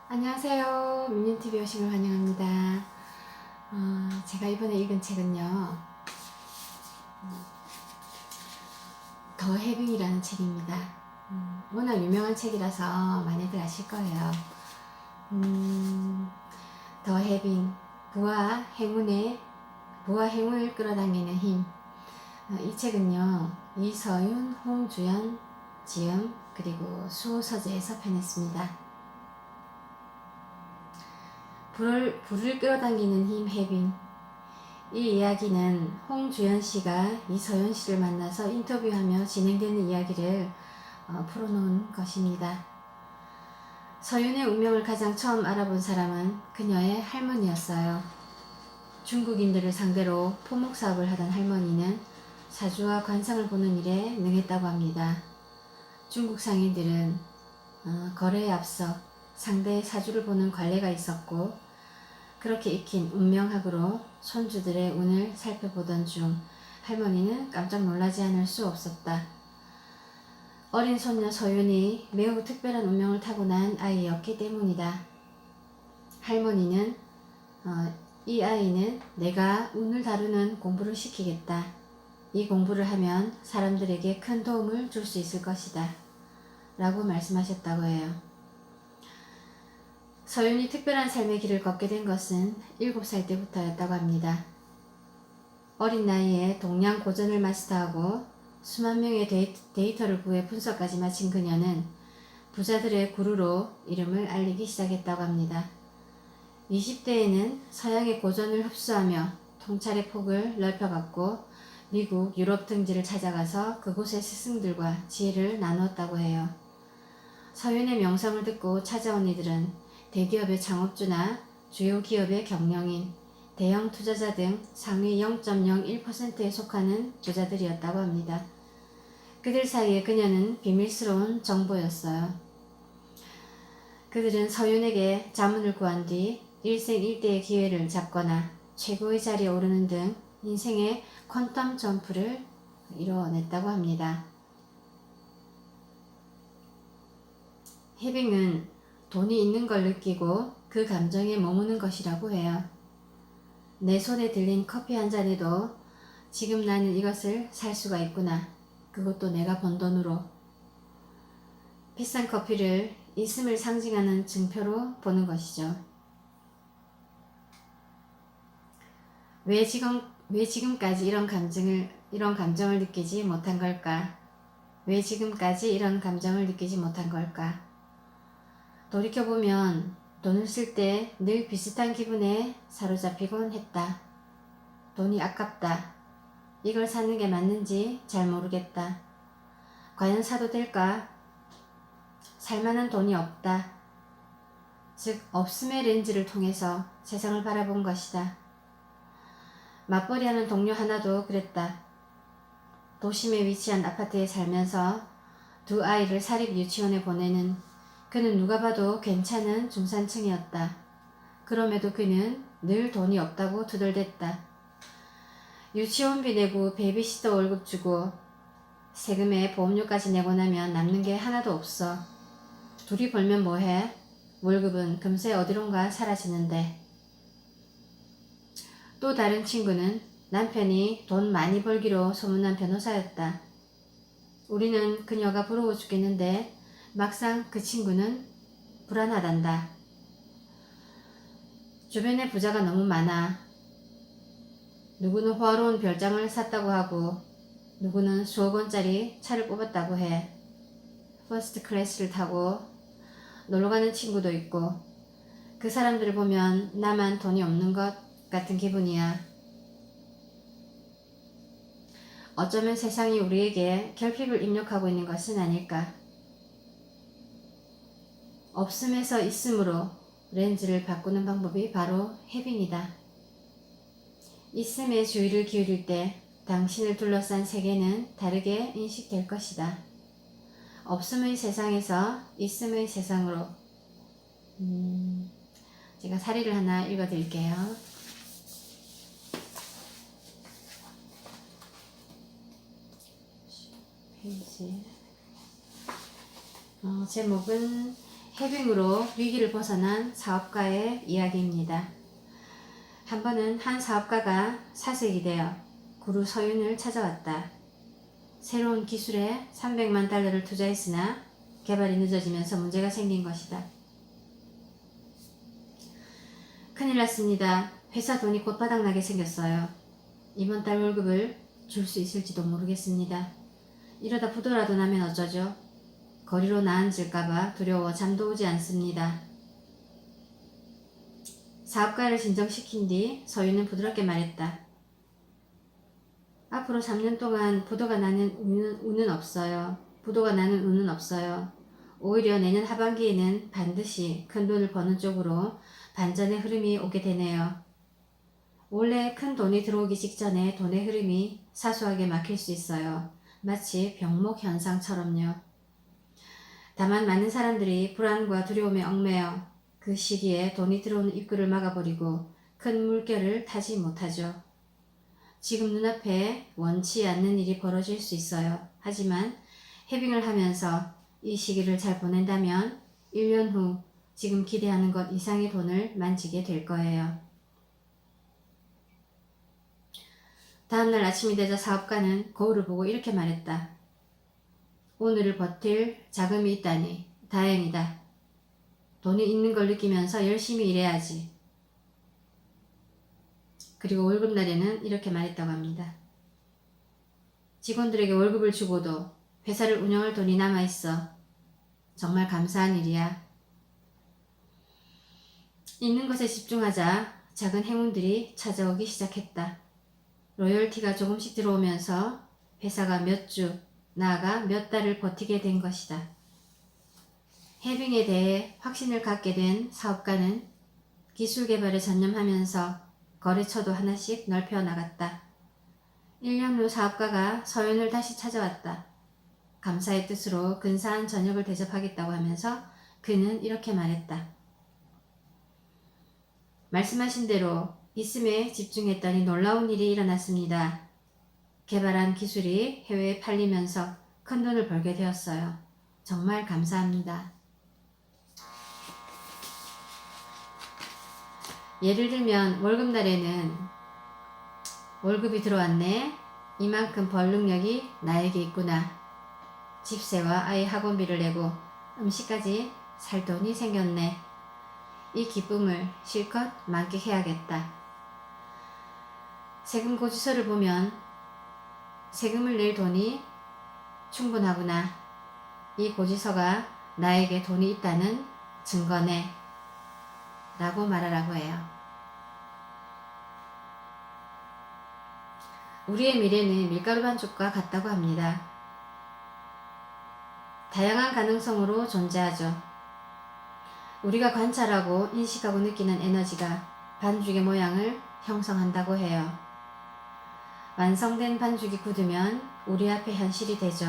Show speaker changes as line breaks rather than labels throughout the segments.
안녕하세요. 민윤TV 오신 걸 환영합니다. 제가 이번에 읽은 책은요, 더 해빙이라는 책입니다. 워낙 유명한 책이라서 많이들 아실 거예요. 더 해빙, 부와 행운을 끌어당기는 힘. 이 책은요, 이서윤, 홍주연, 지음, 그리고 수호서재에서 펴냈습니다. 불을 끌어당기는 힘 해빙. 이 이야기는 홍주연 씨가 이서윤 씨를 만나서 인터뷰하며 진행되는 이야기를 풀어놓은 것입니다. 서윤의 운명을 가장 처음 알아본 사람은 그녀의 할머니였어요. 중국인들을 상대로 포목 사업을 하던 할머니는 사주와 관상을 보는 일에 능했다고 합니다. 중국 상인들은 거래에 앞서 상대의 사주를 보는 관례가 있었고, 그렇게 익힌 운명학으로 손주들의 운을 살펴보던 중 할머니는 깜짝 놀라지 않을 수 없었다. 어린 손녀 서윤이 매우 특별한 운명을 타고난 아이였기 때문이다. 할머니는 이 아이는 내가 운을 다루는 공부를 시키겠다. 이 공부를 하면 사람들에게 큰 도움을 줄 수 있을 것이다. 라고 말씀하셨다고 해요. 서윤이 특별한 삶의 길을 걷게 된 것은 7살 때부터였다고 합니다. 어린 나이에 동양 고전을 마스터하고 수만 명의 데이터를 구해 분석까지 마친 그녀는 부자들의 구루로 이름을 알리기 시작했다고 합니다. 20대에는 서양의 고전을 흡수하며 통찰의 폭을 넓혀갔고 미국, 유럽 등지를 찾아가서 그곳의 스승들과 지혜를 나누었다고 해요. 서윤의 명성을 듣고 찾아온 이들은 대기업의 창업주나 주요 기업의 경영인, 대형 투자자 등 상위 0.01%에 속하는 부자들이었다고 합니다. 그들 사이에 그녀는 비밀스러운 정보였어요. 그들은 서윤에게 자문을 구한 뒤 일생일대의 기회를 잡거나 최고의 자리에 오르는 등 인생의 퀀텀 점프를 이뤄냈다고 합니다. 해빙은 돈이 있는 걸 느끼고 그 감정에 머무는 것이라고 해요. 내 손에 들린 커피 한 잔에도 지금 나는 이것을 살 수가 있구나. 그것도 내가 번 돈으로. 비싼 커피를 있음을 상징하는 증표로 보는 것이죠. 왜 지금까지 이런 감정을 느끼지 못한 걸까? 왜 지금까지 이런 감정을 느끼지 못한 걸까? 돌이켜보면 돈을 쓸 때 늘 비슷한 기분에 사로잡히곤 했다. 돈이 아깝다. 이걸 사는 게 맞는지 잘 모르겠다. 과연 사도 될까? 살만한 돈이 없다. 즉, 없음의 렌즈를 통해서 세상을 바라본 것이다. 맞벌이하는 동료 하나도 그랬다. 도심에 위치한 아파트에 살면서 두 아이를 사립 유치원에 보내는 그는 누가 봐도 괜찮은 중산층이었다. 그럼에도 그는 늘 돈이 없다고 투덜댔다. 유치원비 내고 베이비시터 월급 주고 세금에 보험료까지 내고 나면 남는 게 하나도 없어. 둘이 벌면 뭐해? 월급은 금세 어디론가 사라지는데. 또 다른 친구는 남편이 돈 많이 벌기로 소문난 변호사였다. 우리는 그녀가 부러워 죽겠는데 막상 그 친구는 불안하단다. 주변에 부자가 너무 많아. 누구는 호화로운 별장을 샀다고 하고 누구는 수억 원짜리 차를 뽑았다고 해. 퍼스트 클래스를 타고 놀러가는 친구도 있고 그 사람들을 보면 나만 돈이 없는 것 같은 기분이야. 어쩌면 세상이 우리에게 결핍을 입력하고 있는 것은 아닐까. 없음에서 있음으로 렌즈를 바꾸는 방법이 바로 해빙이다. 있음에 주의를 기울일 때 당신을 둘러싼 세계는 다르게 인식될 것이다. 없음의 세상에서 있음의 세상으로. 제가 사리를 하나 읽어드릴게요. 페이지. 제목은 해빙으로 위기를 벗어난 사업가의 이야기입니다. 한 번은 한 사업가가 사색이 되어 구루 서윤을 찾아왔다. 새로운 기술에 300만 달러를 투자했으나 개발이 늦어지면서 문제가 생긴 것이다. 큰일 났습니다. 회사 돈이 곧 바닥나게 생겼어요. 이번 달 월급을 줄 수 있을지도 모르겠습니다. 이러다 부도라도 나면 어쩌죠? 거리로 나앉을까봐 두려워 잠도 오지 않습니다. 사업가를 진정시킨 뒤 서윤은 부드럽게 말했다. 앞으로 3년 동안 부도가 나는 운은 없어요. 부도가 나는 운은 없어요. 오히려 내년 하반기에는 반드시 큰 돈을 버는 쪽으로 반전의 흐름이 오게 되네요. 원래 큰 돈이 들어오기 직전에 돈의 흐름이 사소하게 막힐 수 있어요. 마치 병목 현상처럼요. 다만 많은 사람들이 불안과 두려움에 얽매여 그 시기에 돈이 들어오는 입구를 막아버리고 큰 물결을 타지 못하죠. 지금 눈앞에 원치 않는 일이 벌어질 수 있어요. 하지만 해빙을 하면서 이 시기를 잘 보낸다면 1년 후 지금 기대하는 것 이상의 돈을 만지게 될 거예요. 다음날 아침이 되자 사업가는 거울을 보고 이렇게 말했다. 오늘을 버틸 자금이 있다니 다행이다. 돈이 있는 걸 느끼면서 열심히 일해야지. 그리고 월급날에는 이렇게 말했다고 합니다. 직원들에게 월급을 주고도 회사를 운영할 돈이 남아있어. 정말 감사한 일이야. 있는 것에 집중하자 작은 행운들이 찾아오기 시작했다. 로열티가 조금씩 들어오면서 회사가 몇 주, 나아가 몇 달을 버티게 된 것이다. 해빙에 대해 확신을 갖게 된 사업가는 기술 개발에 전념하면서 거래처도 하나씩 넓혀 나갔다. 1년 후 사업가가 서윤을 다시 찾아왔다. 감사의 뜻으로 근사한 저녁을 대접하겠다고 하면서 그는 이렇게 말했다. 말씀하신 대로 있음에 집중했더니 놀라운 일이 일어났습니다. 개발한 기술이 해외에 팔리면서 큰 돈을 벌게 되었어요. 정말 감사합니다. 예를 들면 월급날에는 월급이 들어왔네. 이만큼 벌 능력이 나에게 있구나. 집세와 아이 학원비를 내고 음식까지 살 돈이 생겼네. 이 기쁨을 실컷 만끽해야겠다. 세금 고지서를 보면 세금을 낼 돈이 충분하구나. 이 고지서가 나에게 돈이 있다는 증거네. 라고 말하라고 해요. 우리의 미래는 밀가루 반죽과 같다고 합니다. 다양한 가능성으로 존재하죠. 우리가 관찰하고 인식하고 느끼는 에너지가 반죽의 모양을 형성한다고 해요. 완성된 반죽이 굳으면 우리 앞에 현실이 되죠.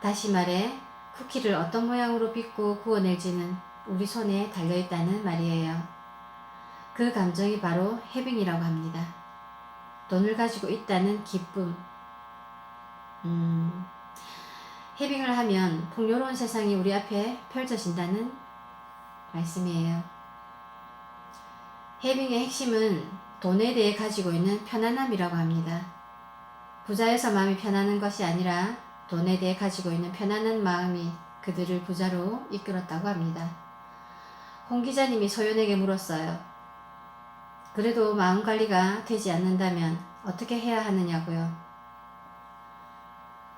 다시 말해 쿠키를 어떤 모양으로 빚고 구워낼지는 우리 손에 달려있다는 말이에요. 그 감정이 바로 해빙이라고 합니다. 돈을 가지고 있다는 기쁨. 해빙을 하면 풍요로운 세상이 우리 앞에 펼쳐진다는 말씀이에요. 해빙의 핵심은 돈에 대해 가지고 있는 편안함이라고 합니다. 부자여서 마음이 편안한 것이 아니라 돈에 대해 가지고 있는 편안한 마음이 그들을 부자로 이끌었다고 합니다. 홍 기자님이 소연에게 물었어요. 그래도 마음 관리가 되지 않는다면 어떻게 해야 하느냐고요.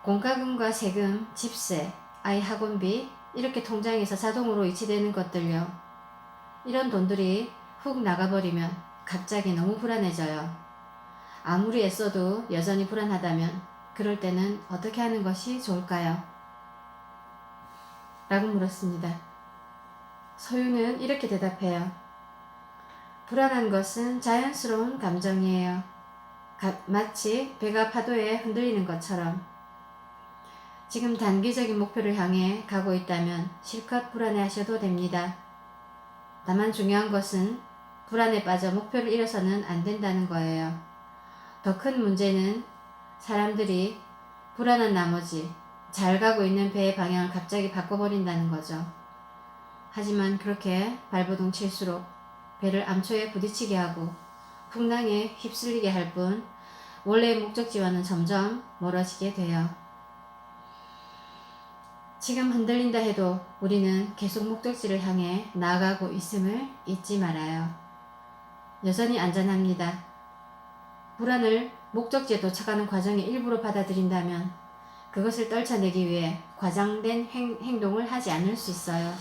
공과금과 세금, 집세, 아이 학원비 이렇게 통장에서 자동으로 이체되는 것들요. 이런 돈들이 훅 나가버리면 갑자기 너무 불안해져요. 아무리 애써도 여전히 불안하다면 그럴 때는 어떻게 하는 것이 좋을까요? 라고 물었습니다. 서윤은 이렇게 대답해요. 불안한 것은 자연스러운 감정이에요. 마치 배가 파도에 흔들리는 것처럼. 지금 단기적인 목표를 향해 가고 있다면 실컷 불안해하셔도 됩니다. 다만 중요한 것은 불안에 빠져 목표를 잃어서는 안 된다는 거예요. 더 큰 문제는 사람들이 불안한 나머지 잘 가고 있는 배의 방향을 갑자기 바꿔버린다는 거죠. 하지만 그렇게 발버둥 칠수록 배를 암초에 부딪히게 하고 풍랑에 휩쓸리게 할 뿐 원래의 목적지와는 점점 멀어지게 돼요. 지금 흔들린다 해도 우리는 계속 목적지를 향해 나아가고 있음을 잊지 말아요. 여전히 안전합니다. 불안을 목적지에 도착하는 과정의 일부로 받아들인다면 그것을 떨쳐내기 위해 과장된 행동을 하지 않을 수 있어요.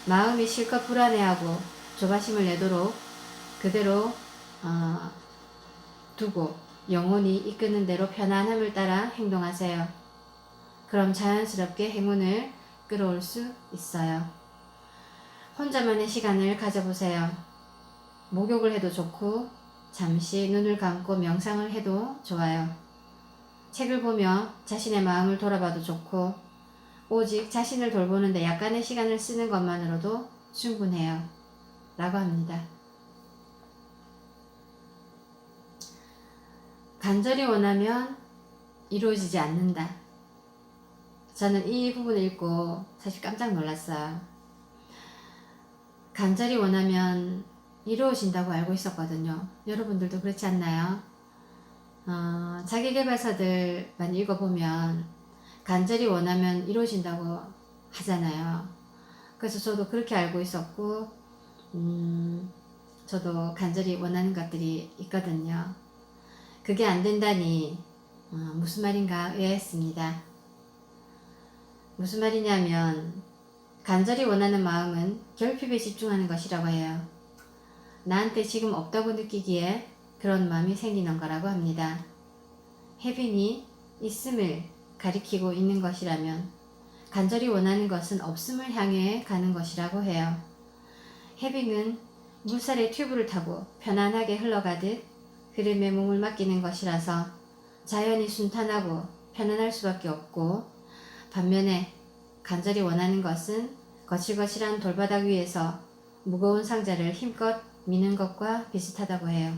마음이 실컷 불안해하고 조바심을 내도록 그대로 두고 영혼이 이끄는 대로 편안함을 따라 행동하세요. 그럼 자연스럽게 행운을 끌어올 수 있어요. 혼자만의 시간을 가져보세요. 목욕을 해도 좋고 잠시 눈을 감고 명상을 해도 좋아요. 책을 보며 자신의 마음을 돌아봐도 좋고 오직 자신을 돌보는데 약간의 시간을 쓰는 것만으로도 충분해요. 라고 합니다. 간절히 원하면 이루어지지 않는다. 저는 이 부분을 읽고 사실 깜짝 놀랐어요. 간절히 원하면 이루어진다고 알고 있었거든요. 여러분들도 그렇지 않나요? 자기계발서들 많이 읽어보면 간절히 원하면 이루어진다고 하잖아요. 그래서 저도 그렇게 알고 있었고 저도 간절히 원하는 것들이 있거든요. 그게 안 된다니 무슨 말인가 의아했습니다. 무슨 말이냐면 간절히 원하는 마음은 결핍에 집중하는 것이라고 해요. 나한테 지금 없다고 느끼기에 그런 마음이 생기는 거라고 합니다. having이 있음을 가리키고 있는 것이라면 간절히 원하는 것은 없음을 향해 가는 것이라고 해요. having은 물살의 튜브를 타고 편안하게 흘러가듯 흐름에 몸을 맡기는 것이라서 자연히 순탄하고 편안할 수밖에 없고 반면에 간절히 원하는 것은 거칠거칠한 돌바닥 위에서 무거운 상자를 힘껏 미는 것과 비슷하다고 해요.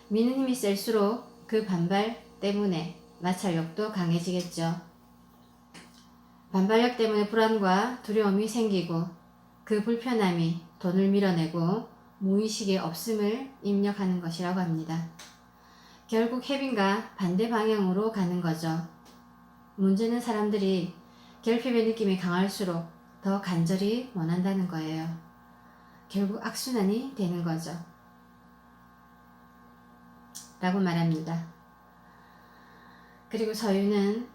미는 힘이 셀수록 그 반발 때문에 마찰력도 강해지겠죠. 반발력 때문에 불안과 두려움이 생기고 그 불편함이 돈을 밀어내고 무의식의 없음을 입력하는 것이라고 합니다. 결국 해빙과 반대 방향으로 가는 거죠. 문제는 사람들이 결핍의 느낌이 강할수록 더 간절히 원한다는 거예요. 결국 악순환이 되는 거죠. 라고 말합니다. 그리고 서유는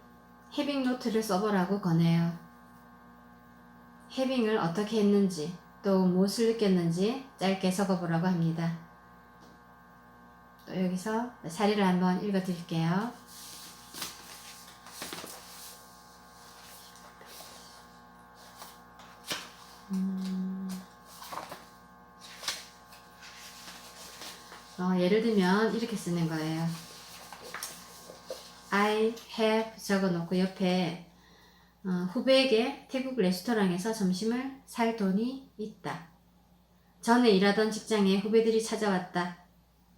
해빙 노트를 써보라고 권해요. 해빙을 어떻게 했는지 또 무엇을 느꼈는지 짧게 적어보라고 합니다. 또 여기서 사리를 한번 읽어드릴게요. 예를 들면 이렇게 쓰는 거예요. I have 적어놓고 옆에 후배에게 태국 레스토랑에서 점심을 살 돈이 있다. 전에 일하던 직장에 후배들이 찾아왔다.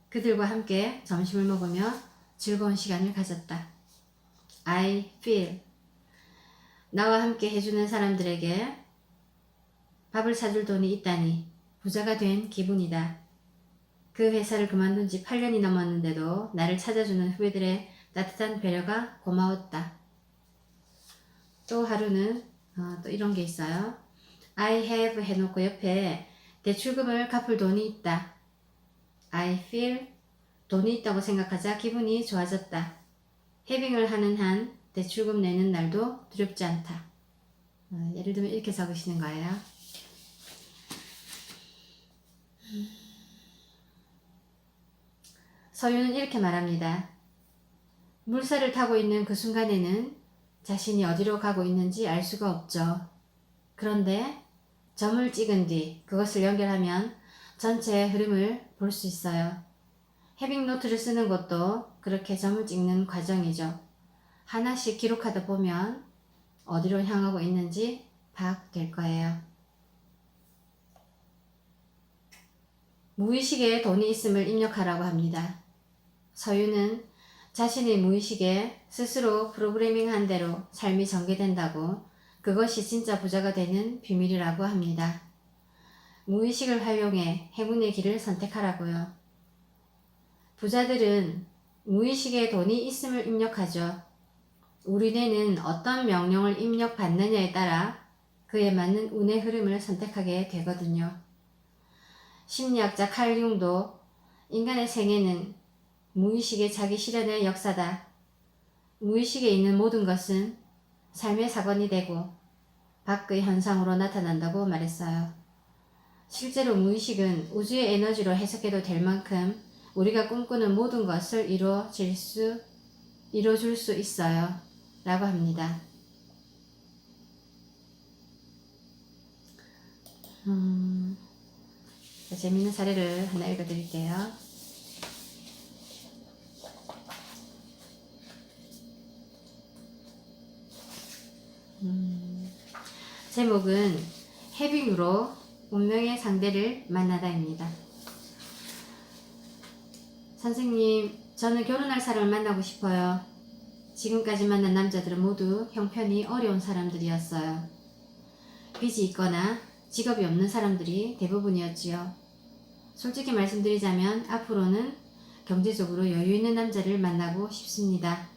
그들과 함께 점심을 먹으며 즐거운 시간을 가졌다. I feel 나와 함께 해주는 사람들에게 밥을 사줄 돈이 있다니 부자가 된 기분이다. 그 회사를 그만둔 지 8년이 넘었는데도 나를 찾아주는 후배들의 따뜻한 배려가 고마웠다. 또 하루는 또 이런 게 있어요. I have 해놓고 옆에 대출금을 갚을 돈이 있다. I feel 돈이 있다고 생각하자 기분이 좋아졌다. 해빙을 하는 한 대출금 내는 날도 두렵지 않다. 예를 들면 이렇게 적으시는 거예요. 서유는 이렇게 말합니다. 물살을 타고 있는 그 순간에는 자신이 어디로 가고 있는지 알 수가 없죠. 그런데 점을 찍은 뒤 그것을 연결하면 전체의 흐름을 볼 수 있어요. 해빙 노트를 쓰는 것도 그렇게 점을 찍는 과정이죠. 하나씩 기록하다 보면 어디로 향하고 있는지 파악될 거예요. 무의식에 돈이 있음을 입력하라고 합니다. 서유는 자신의 무의식에 스스로 프로그래밍한 대로 삶이 전개된다고 그것이 진짜 부자가 되는 비밀이라고 합니다. 무의식을 활용해 행운의 길을 선택하라고요. 부자들은 무의식에 돈이 있음을 입력하죠. 우리 뇌는 어떤 명령을 입력받느냐에 따라 그에 맞는 운의 흐름을 선택하게 되거든요. 심리학자 칼 융도 인간의 생애는 무의식의 자기 실현의 역사다. 무의식에 있는 모든 것은 삶의 사건이 되고 밖의 현상으로 나타난다고 말했어요. 실제로 무의식은 우주의 에너지로 해석해도 될 만큼 우리가 꿈꾸는 모든 것을 이루어줄 수 있어요. 라고 합니다. 재밌는 사례를 하나 읽어드릴게요. 제목은 해빙으로 운명의 상대를 만나다입니다. 선생님, 저는 결혼할 사람을 만나고 싶어요. 지금까지 만난 남자들은 모두 형편이 어려운 사람들이었어요. 빚이 있거나 직업이 없는 사람들이 대부분이었지요. 솔직히 말씀드리자면 앞으로는 경제적으로 여유 있는 남자를 만나고 싶습니다.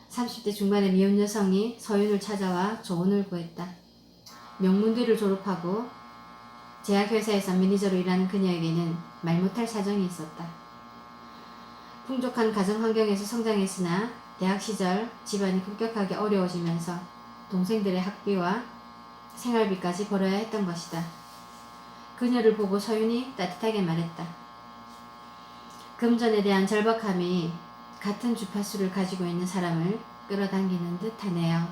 30대 중반의 미혼 여성이 서윤을 찾아와 조언을 구했다. 명문대를 졸업하고 제약회사에서 매니저로 일하는 그녀에게는 말 못할 사정이 있었다. 풍족한 가정 환경에서 성장했으나 대학 시절 집안이 급격하게 어려워지면서 동생들의 학비와 생활비까지 벌어야 했던 것이다. 그녀를 보고 서윤이 따뜻하게 말했다. 금전에 대한 절박함이 같은 주파수를 가지고 있는 사람을 끌어당기는 듯 하네요.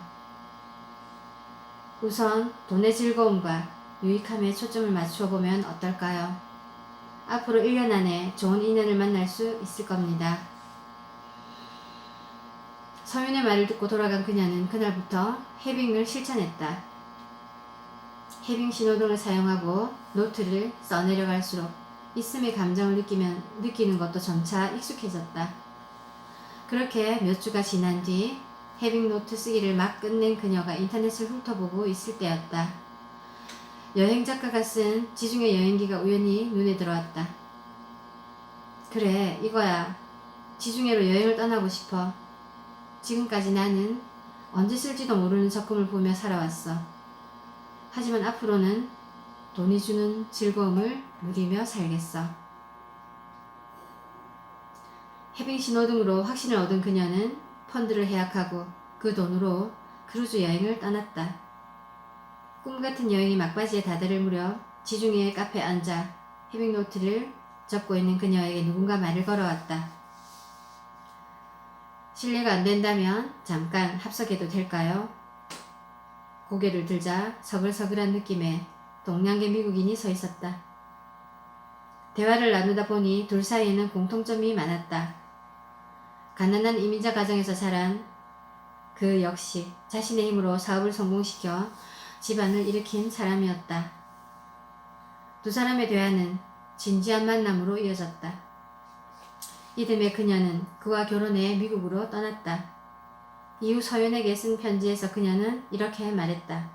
우선 돈의 즐거움과 유익함에 초점을 맞추어 보면 어떨까요? 앞으로 1년 안에 좋은 인연을 만날 수 있을 겁니다. 서윤의 말을 듣고 돌아간 그녀는 그날부터 해빙을 실천했다. 해빙 신호등을 사용하고 노트를 써내려갈수록 있음의 감정을 느끼는 것도 점차 익숙해졌다. 그렇게 몇 주가 지난 뒤 해빙 노트 쓰기를 막 끝낸 그녀가 인터넷을 훑어보고 있을 때였다. 여행 작가가 쓴 지중해 여행기가 우연히 눈에 들어왔다. 그래, 이거야. 지중해로 여행을 떠나고 싶어. 지금까지 나는 언제 쓸지도 모르는 적금을 보며 살아왔어. 하지만 앞으로는 돈이 주는 즐거움을 누리며 살겠어. 해빙 신호등으로 확신을 얻은 그녀는 펀드를 해약하고 그 돈으로 크루즈 여행을 떠났다. 꿈같은 여행이 막바지에 다다를 무렵 지중해의 카페에 앉아 해빙 노트를 적고 있는 그녀에게 누군가 말을 걸어왔다. 실례가 안 된다면 잠깐 합석해도 될까요? 고개를 들자 서글서글한 느낌의 동양계 미국인이 서 있었다. 대화를 나누다 보니 둘 사이에는 공통점이 많았다. 가난한 이민자 가정에서 자란 그 역시 자신의 힘으로 사업을 성공시켜 집안을 일으킨 사람이었다. 두 사람의 대화는 진지한 만남으로 이어졌다. 이듬해 그녀는 그와 결혼해 미국으로 떠났다. 이후 서윤에게 쓴 편지에서 그녀는 이렇게 말했다.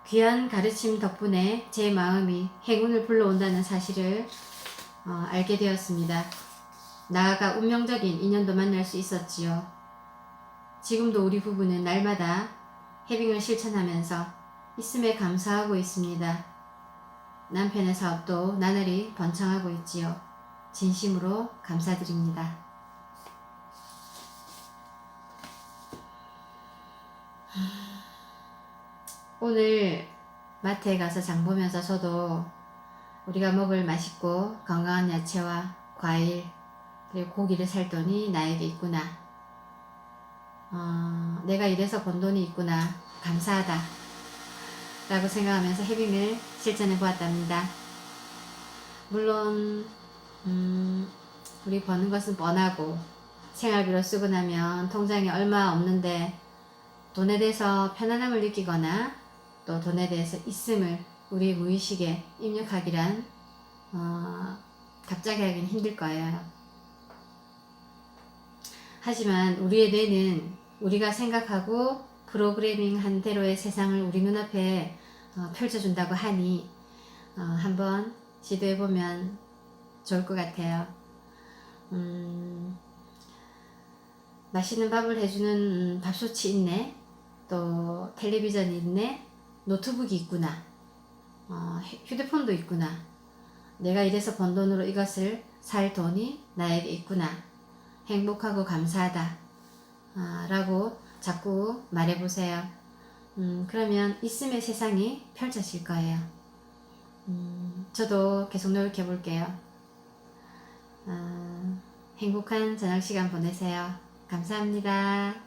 귀한 가르침 덕분에 제 마음이 행운을 불러온다는 사실을 알게 되었습니다. 나아가 운명적인 인연도 만날 수 있었지요. 지금도 우리 부부는 날마다 해빙을 실천하면서 있음에 감사하고 있습니다. 남편의 사업도 나날이 번창하고 있지요. 진심으로 감사드립니다. 오늘 마트에 가서 장 보면서 저도 우리가 먹을 맛있고 건강한 야채와 과일 그리고 고기를 살 돈이 나에게 있구나. 내가 이래서 번 돈이 있구나. 감사하다. 라고 생각하면서 해빙을 실천해 보았답니다. 물론 우리 버는 것은 뻔하고 생활비로 쓰고 나면 통장에 얼마 없는데 돈에 대해서 편안함을 느끼거나 또 돈에 대해서 있음을 우리 무의식에 입력하기란 갑자기 하기는 힘들 거예요. 하지만 우리의 뇌는 우리가 생각하고 프로그래밍한 대로의 세상을 우리 눈앞에 펼쳐준다고 하니 한번 시도해보면 좋을 것 같아요. 맛있는 밥을 해주는 밥솥이 있네, 또 텔레비전이 있네, 노트북이 있구나, 휴대폰도 있구나, 내가 이래서 번 돈으로 이것을 살 돈이 나에게 있구나, 행복하고 감사하다 라고 자꾸 말해보세요. 그러면 있음의 세상이 펼쳐질 거예요. 저도 계속 노력해 볼게요. 행복한 저녁 시간 보내세요. 감사합니다.